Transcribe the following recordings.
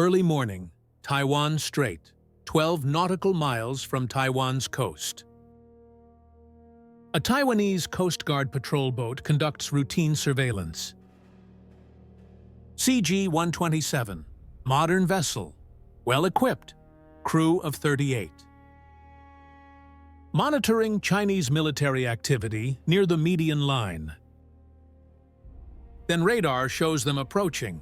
Early morning, Taiwan Strait, 12 nautical miles from Taiwan's coast. A Taiwanese Coast Guard patrol boat conducts routine surveillance. CG-127, modern vessel, well-equipped, crew of 38. Monitoring Chinese military activity near the median line. Then radar shows them approaching.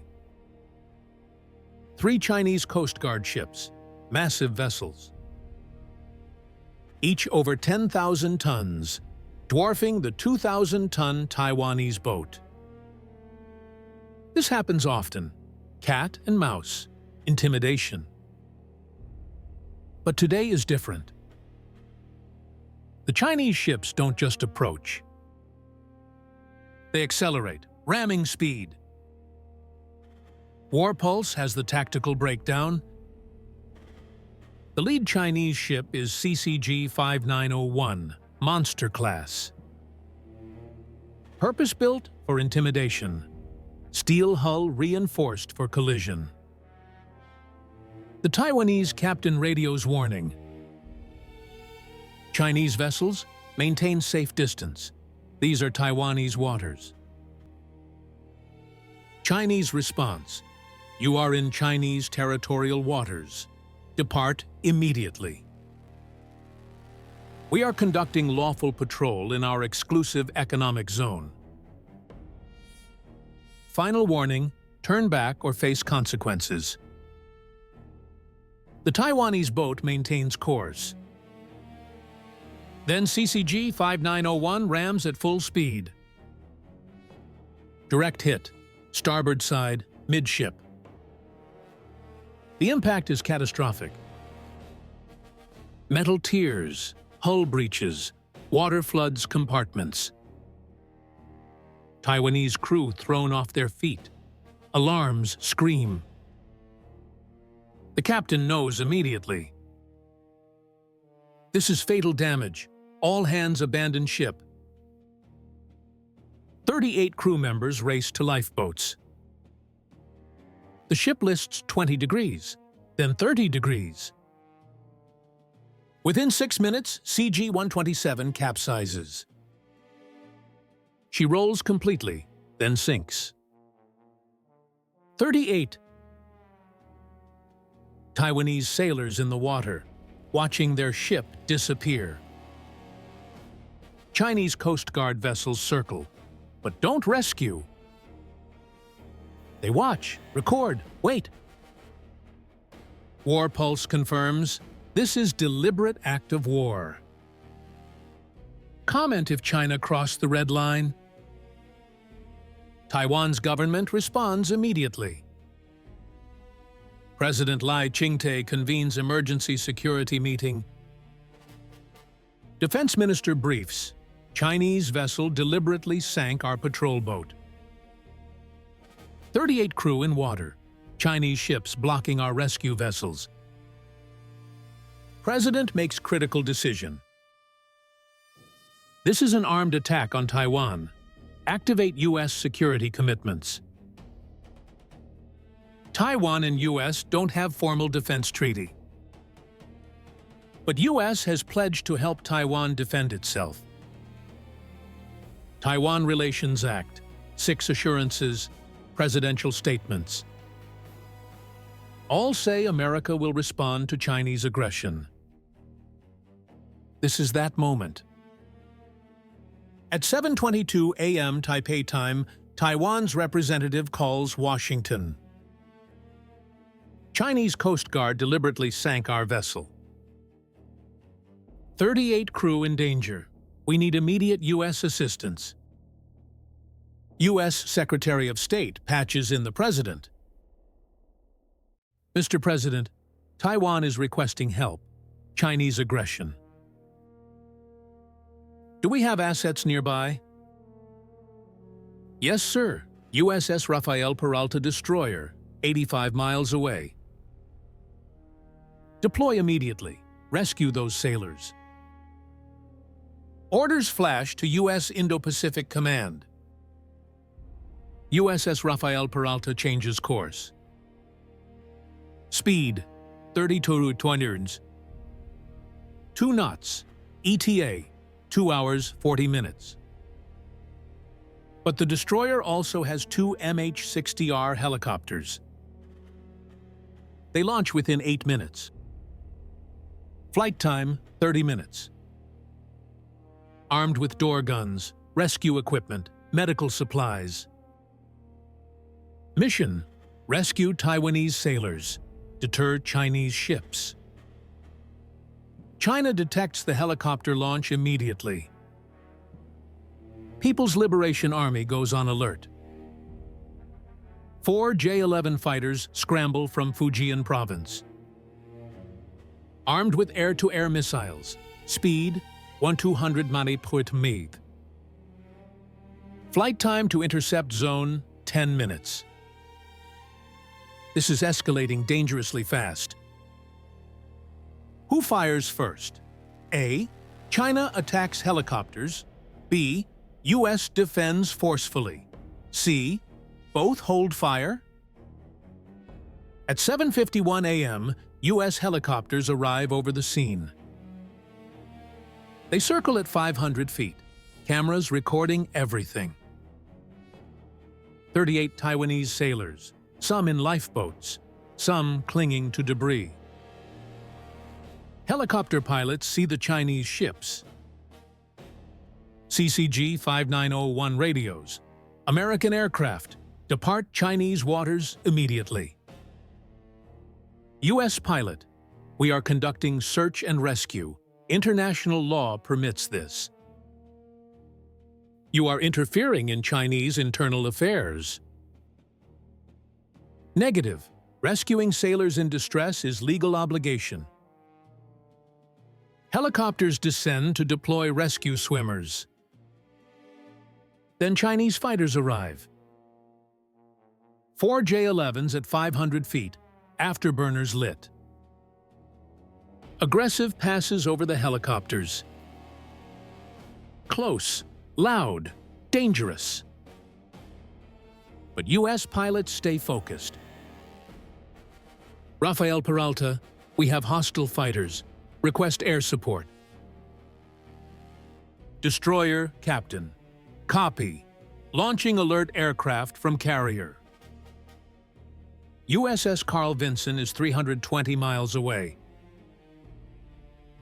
3 Chinese Coast Guard ships, massive vessels. Each over 10,000 tons, dwarfing the 2,000-ton Taiwanese boat. This happens often. Cat and mouse, intimidation. But today is different. The Chinese ships don't just approach. They accelerate, ramming speed. Warpulse has the tactical breakdown. The lead Chinese ship is CCG-5901, Monster Class. Purpose-built for intimidation. Steel hull reinforced for collision. The Taiwanese captain radios warning. Chinese vessels maintain safe distance. These are Taiwanese waters. Chinese response. You are in Chinese territorial waters. Depart immediately. We are conducting lawful patrol in our exclusive economic zone. Final warning, turn back or face consequences. The Taiwanese boat maintains course. Then CCG-5901 rams at full speed. Direct hit, starboard side, midship. The impact is catastrophic. Metal tears, hull breaches, water floods compartments. Taiwanese crew thrown off their feet. Alarms scream. The captain knows immediately. This is fatal damage. All hands abandon ship. 38 crew members race to lifeboats. The ship lists 20 degrees, then 30 degrees. Within 6 minutes, CG-127 capsizes. She rolls completely, then sinks. 38. Taiwanese sailors in the water, watching their ship disappear. Chinese Coast Guard vessels circle, but don't rescue. They watch, record, wait. Warpulse confirms this is deliberate act of war. Comment if China crossed the red line. Taiwan's government responds immediately. President Lai Ching-te convenes emergency security meeting. Defense Minister briefs. Chinese vessel deliberately sank our patrol boat. 38 crew in water. Chinese ships blocking our rescue vessels. President makes critical decision. This is an armed attack on Taiwan. Activate U.S. security commitments. Taiwan and U.S. don't have formal defense treaty. But U.S. has pledged to help Taiwan defend itself. Taiwan Relations Act, 6 assurances, presidential statements. All say America will respond to Chinese aggression. This is that moment. At 7:22 a.m. Taipei time, Taiwan's representative calls Washington. Chinese Coast Guard deliberately sank our vessel. 38 crew in danger. We need immediate U.S. assistance. U.S. Secretary of State patches in the President. Mr. President, Taiwan is requesting help. Chinese aggression. Do we have assets nearby? Yes, sir. USS Rafael Peralta destroyer, 85 miles away. Deploy immediately. Rescue those sailors. Orders flash to U.S. Indo-Pacific Command. USS Rafael Peralta changes course. Speed, 32 kilometers. 2 knots, ETA, 2 hours, 40 minutes. But the destroyer also has 2 MH-60R helicopters. They launch within 8 minutes. Flight time, 30 minutes. Armed with door guns, rescue equipment, medical supplies. Mission: rescue Taiwanese sailors, deter Chinese ships. China detects the helicopter launch immediately. People's Liberation Army goes on alert. 4 J-11 fighters scramble from Fujian province. Armed with air-to-air missiles, speed 1,200 km/h. Flight time to intercept zone 10 minutes. This is escalating dangerously fast. Who fires first? A. China attacks helicopters. B. U.S. defends forcefully. C. Both hold fire. At 7:51 a.m., U.S. helicopters arrive over the scene. They circle at 500 feet, cameras recording everything. 38 Taiwanese sailors, some in lifeboats, some clinging to debris. Helicopter pilots see the Chinese ships. CCG 5901 radios. American aircraft, depart Chinese waters immediately. U.S. pilot, we are conducting search and rescue. International law permits this. You are interfering in Chinese internal affairs. Negative. Rescuing sailors in distress is legal obligation. Helicopters descend to deploy rescue swimmers. Then Chinese fighters arrive. 4 J-11s at 500 feet, afterburners lit. Aggressive passes over the helicopters. Close, loud, dangerous. But U.S. pilots stay focused. Rafael Peralta, we have hostile fighters. Request air support. Destroyer, Captain. Copy. Launching alert aircraft from carrier. USS Carl Vinson is 320 miles away.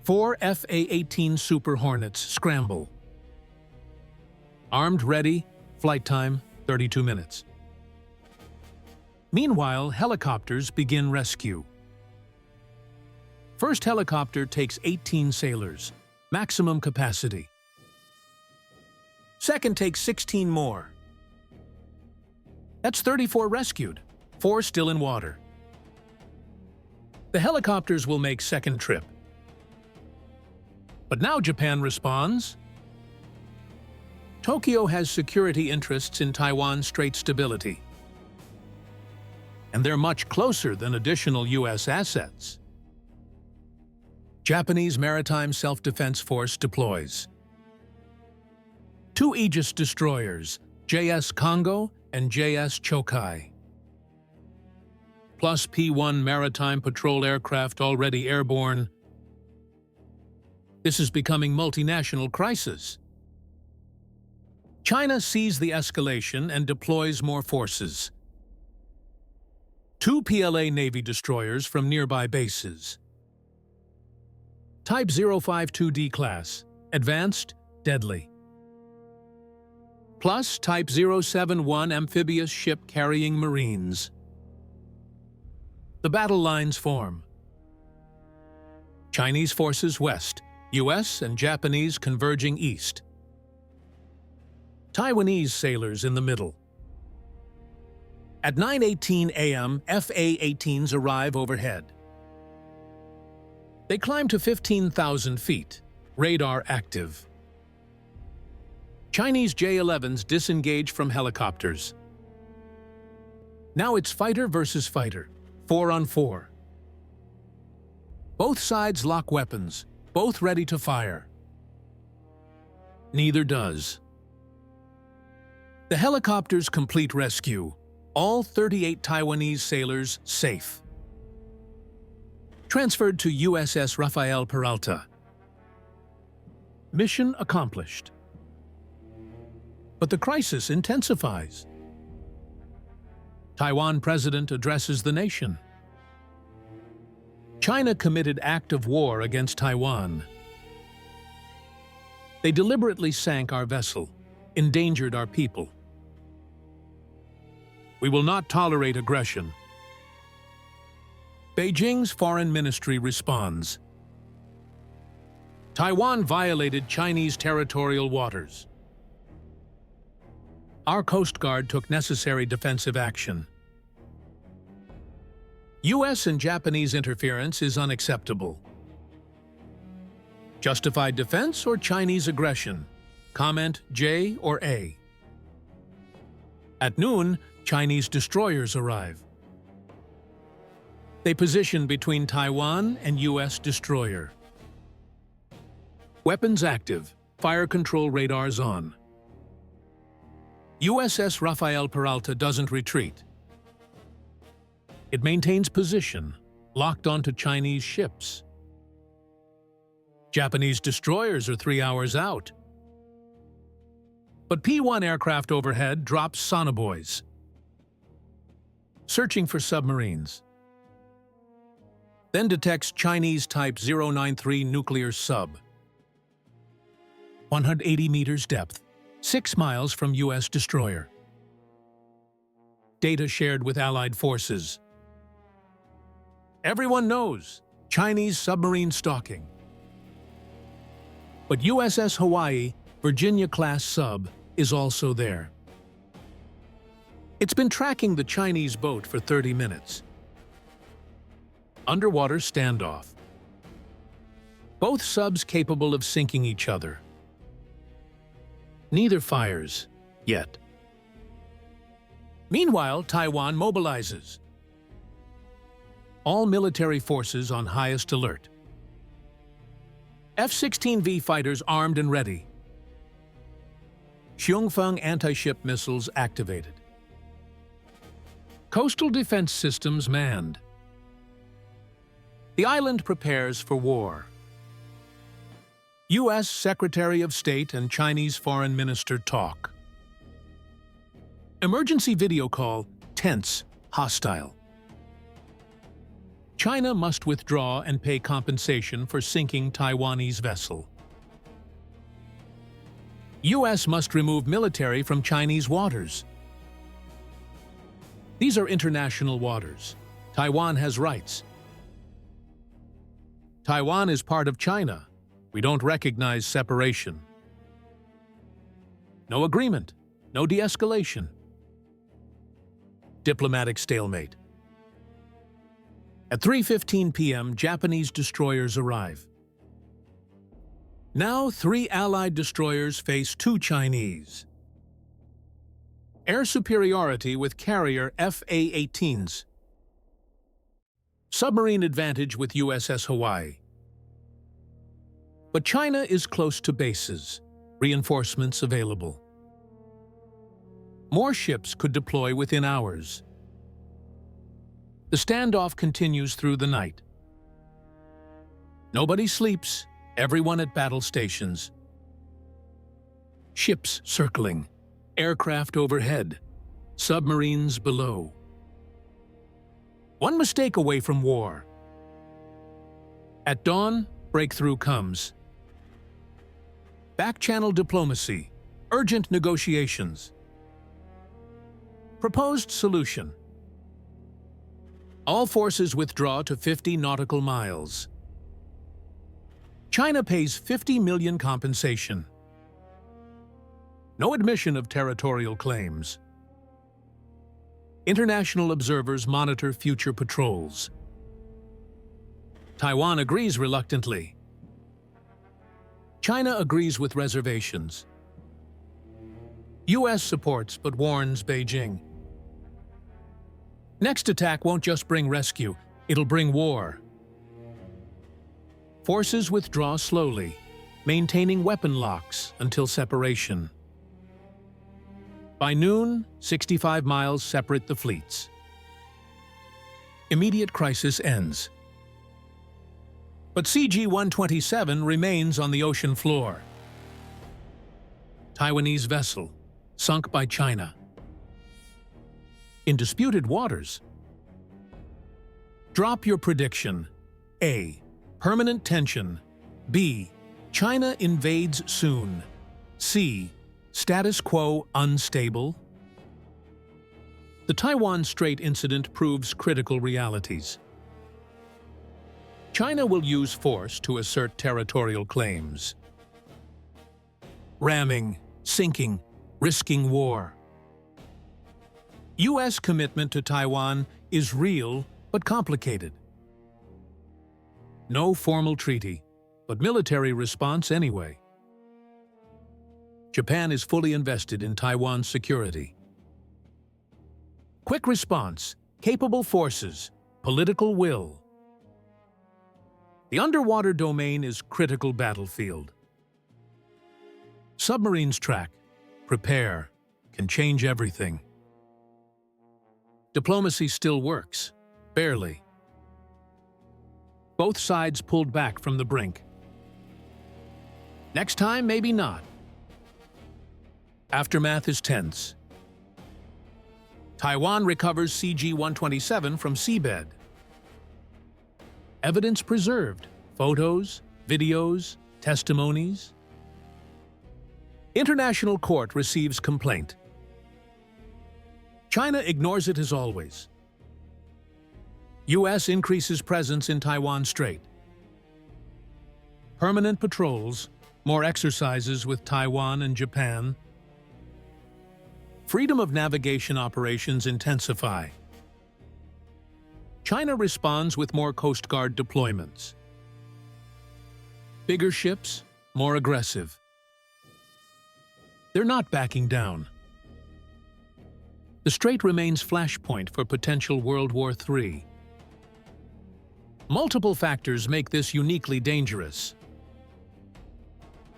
4 FA-18 Super Hornets scramble. Armed ready, flight time 32 minutes. Meanwhile, helicopters begin rescue. First helicopter takes 18 sailors, maximum capacity. Second takes 16 more. That's 34 rescued, 4 still in water. The helicopters will make second trip. But now Japan responds. Tokyo has security interests in Taiwan Strait stability. And they're much closer than additional U.S. assets. Japanese Maritime Self-Defense Force deploys. 2 Aegis destroyers, JS Congo and JS Chokai. Plus P-1 Maritime Patrol aircraft already airborne. This is becoming multinational crisis. China sees the escalation and deploys more forces. 2 PLA Navy destroyers from nearby bases. Type 052D class, advanced, deadly. Plus Type 071 amphibious ship carrying Marines. The battle lines form. Chinese forces west, U.S. and Japanese converging east. Taiwanese sailors in the middle. At 9:18 a.m., FA-18s arrive overhead. They climb to 15,000 feet, radar active. Chinese J-11s disengage from helicopters. Now it's fighter versus fighter, 4 on 4. Both sides lock weapons, both ready to fire. Neither does. The helicopters complete rescue, all 38 Taiwanese sailors safe. Transferred to USS Rafael Peralta. Mission accomplished. But the crisis intensifies. Taiwan president addresses the nation. China committed act of war against Taiwan. They deliberately sank our vessel, endangered our people. We will not tolerate aggression. Beijing's foreign ministry responds. Taiwan violated Chinese territorial waters. Our Coast Guard took necessary defensive action. U.S. and Japanese interference is unacceptable. Justified defense or Chinese aggression? Comment J or A. At noon, Chinese destroyers arrive. They position between Taiwan and U.S. destroyer. Weapons active, fire control radars on. USS Rafael Peralta doesn't retreat. It maintains position, locked onto Chinese ships. Japanese destroyers are 3 hours out. But P-1 aircraft overhead drops sonobuoys. Searching for submarines. Then detects Chinese Type 093 nuclear sub. 180 meters depth, 6 miles from U.S. destroyer. Data shared with Allied forces. Everyone knows Chinese submarine stalking. But USS Hawaii, Virginia-class sub, is also there. It's been tracking the Chinese boat for 30 minutes. Underwater standoff. Both subs capable of sinking each other. Neither fires, yet. Meanwhile, Taiwan mobilizes. All military forces on highest alert. F-16V fighters armed and ready. Xiongfeng anti-ship missiles activated. Coastal defense systems manned. The island prepares for war. U.S. Secretary of State and Chinese Foreign Minister talk. Emergency video call, tense, hostile. China must withdraw and pay compensation for sinking Taiwanese vessel. U.S. must remove military from Chinese waters. These are international waters. Taiwan has rights. Taiwan is part of China. We don't recognize separation. No agreement, no de-escalation. Diplomatic stalemate. At 3:15 p.m., Japanese destroyers arrive. Now 3 Allied destroyers face 2 Chinese. Air superiority with carrier FA-18s. Submarine advantage with USS Hawaii. But China is close to bases, reinforcements available. More ships could deploy within hours. The standoff continues through the night. Nobody sleeps, everyone at battle stations. Ships circling, aircraft overhead, submarines below. One mistake away from war. At dawn, breakthrough comes. Back-channel diplomacy, urgent negotiations. Proposed solution. All forces withdraw to 50 nautical miles. China pays 50 million compensation. No admission of territorial claims. International observers monitor future patrols. Taiwan agrees reluctantly. China agrees with reservations. U.S. supports but warns Beijing. Next attack won't just bring rescue, it'll bring war. Forces withdraw slowly, maintaining weapon locks until separation. By noon, 65 miles separate the fleets. Immediate crisis ends. But CG-127 remains on the ocean floor. Taiwanese vessel, sunk by China. In disputed waters. Drop your prediction. A. Permanent tension. B. China invades soon. C. Status quo unstable. The Taiwan Strait incident proves critical realities. China will use force to assert territorial claims. Ramming, sinking, risking war. U.S. commitment to Taiwan is real but complicated. No formal treaty, but military response anyway. Japan is fully invested in Taiwan's security. Quick response, capable forces, political will. The underwater domain is critical battlefield. Submarines track, prepare, can change everything. Diplomacy still works, barely. Both sides pulled back from the brink. Next time, maybe not. Aftermath is tense. Taiwan recovers CG-127 from seabed. Evidence preserved, photos, videos, testimonies. International court receives complaint. China ignores it as always. U.S. increases presence in Taiwan Strait. Permanent patrols, more exercises with Taiwan and Japan. Freedom of navigation operations intensify. China responds with more Coast Guard deployments. Bigger ships, more aggressive. They're not backing down. The strait remains flashpoint for potential World War III. Multiple factors make this uniquely dangerous.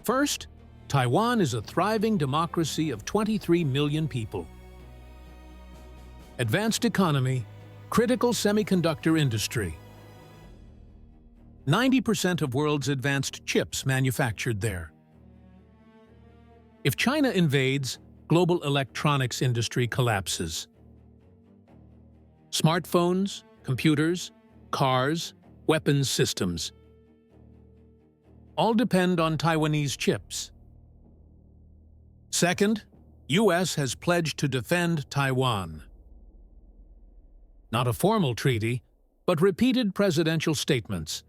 First, Taiwan is a thriving democracy of 23 million people. Advanced economy, critical semiconductor industry. 90% of world's advanced chips manufactured there. If China invades, global electronics industry collapses. Smartphones, computers, cars, weapons systems. All depend on Taiwanese chips. Second, U.S. has pledged to defend Taiwan. Not a formal treaty, but repeated presidential statements.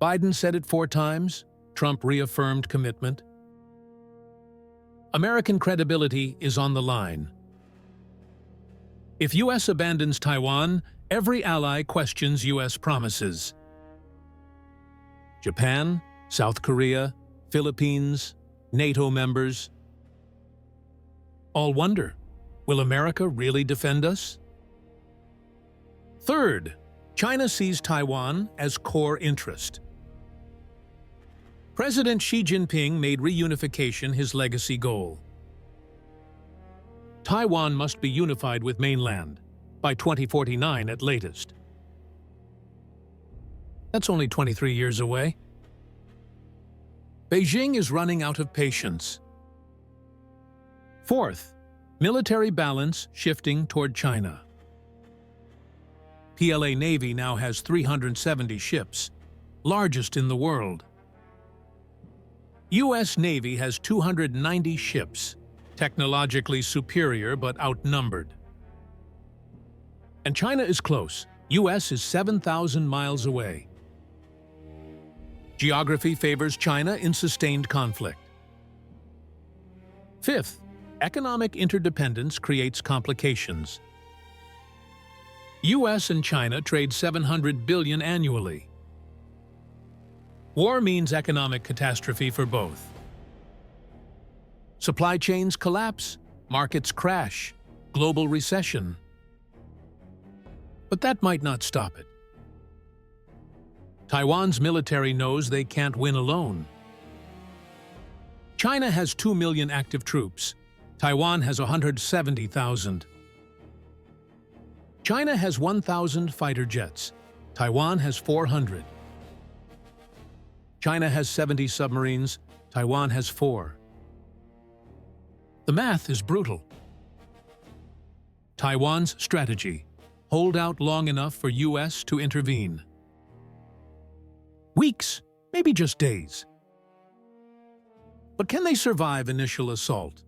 Biden said it 4 times, Trump reaffirmed commitment. American credibility is on the line. If U.S. abandons Taiwan, every ally questions U.S. promises. Japan, South Korea, Philippines, NATO members. All wonder, will America really defend us? Third, China sees Taiwan as core interest. President Xi Jinping made reunification his legacy goal. Taiwan must be unified with mainland by 2049 at latest. That's only 23 years away. Beijing is running out of patience. Fourth, military balance shifting toward China. PLA Navy now has 370 ships, largest in the world. U.S. Navy has 290 ships, technologically superior but outnumbered. And China is close. U.S. is 7,000 miles away. Geography favors China in sustained conflict. Fifth, economic interdependence creates complications. U.S. and China trade $700 billion annually. War means economic catastrophe for both. Supply chains collapse, markets crash, global recession. But that might not stop it. Taiwan's military knows they can't win alone. China has 2 million active troops. Taiwan has 170,000. China has 1,000 fighter jets. Taiwan has 400. China has 70 submarines, Taiwan has 4. The math is brutal. Taiwan's strategy: hold out long enough for US to intervene. Weeks, maybe just days. But can they survive initial assault?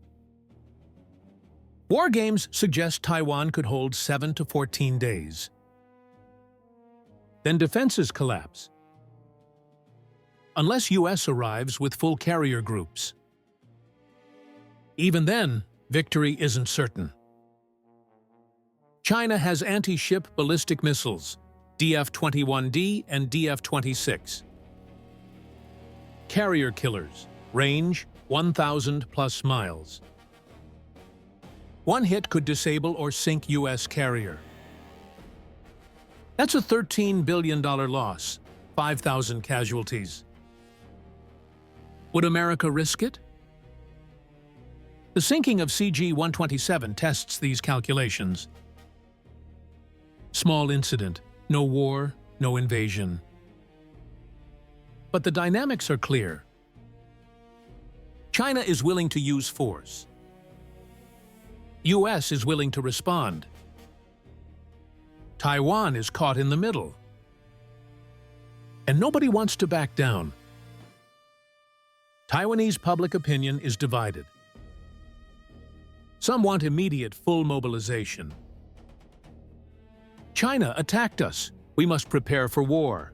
War games suggest Taiwan could hold 7 to 14 days. Then defenses collapse, unless US arrives with full carrier groups. Even then, victory isn't certain. China has anti-ship ballistic missiles, DF-21D and DF-26. Carrier killers, range 1,000 plus miles. One hit could disable or sink US carrier. That's a $13 billion loss, 5,000 casualties. Would America risk it? The sinking of CG-127 tests these calculations. Small incident, no war, no invasion. But the dynamics are clear. China is willing to use force. US is willing to respond. Taiwan is caught in the middle. And nobody wants to back down. Taiwanese public opinion is divided. Some want immediate full mobilization. China attacked us. We must prepare for war.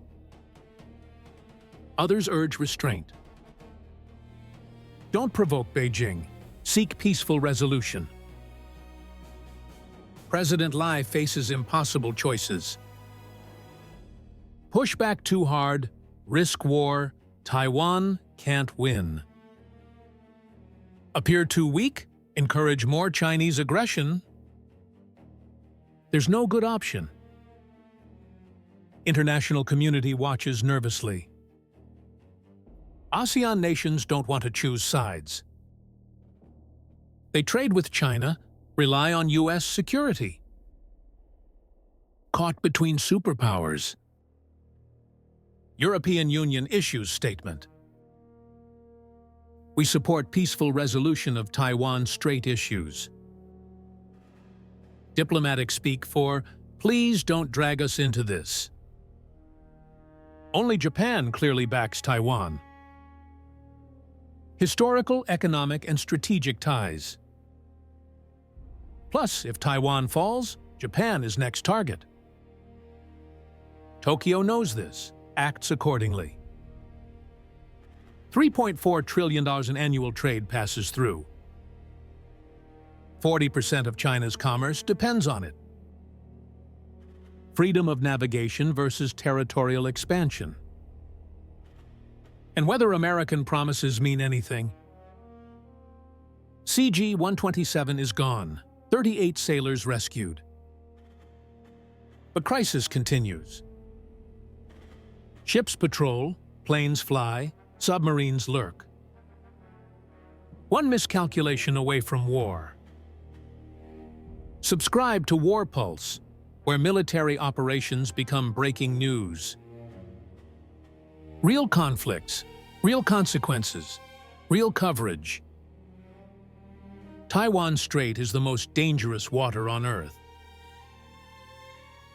Others urge restraint. Don't provoke Beijing. Seek peaceful resolution. President Lai faces impossible choices. Push back too hard, risk war, Taiwan can't win. Appear too weak, encourage more Chinese aggression. There's no good option. International community watches nervously. ASEAN nations don't want to choose sides. They trade with China, rely on US security. Caught between superpowers. European Union issues statement. We support peaceful resolution of Taiwan Strait issues. Diplomatic speak for, please don't drag us into this. Only Japan clearly backs Taiwan. Historical, economic, and strategic ties. Plus, if Taiwan falls, Japan is next target. Tokyo knows this, acts accordingly. $3.4 trillion in annual trade passes through. 40% of China's commerce depends on it. Freedom of navigation versus territorial expansion. And whether American promises mean anything. CG-127 is gone, 38 sailors rescued. But crisis continues. Ships patrol, planes fly, submarines lurk. One miscalculation away from war. Subscribe to War Pulse, where military operations become breaking news. Real conflicts, real consequences, real coverage. Taiwan Strait is the most dangerous water on Earth.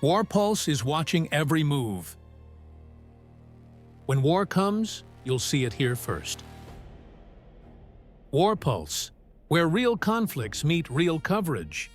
War Pulse is watching every move. When war comes, you'll see it here first. War Pulse, where real conflicts meet real coverage.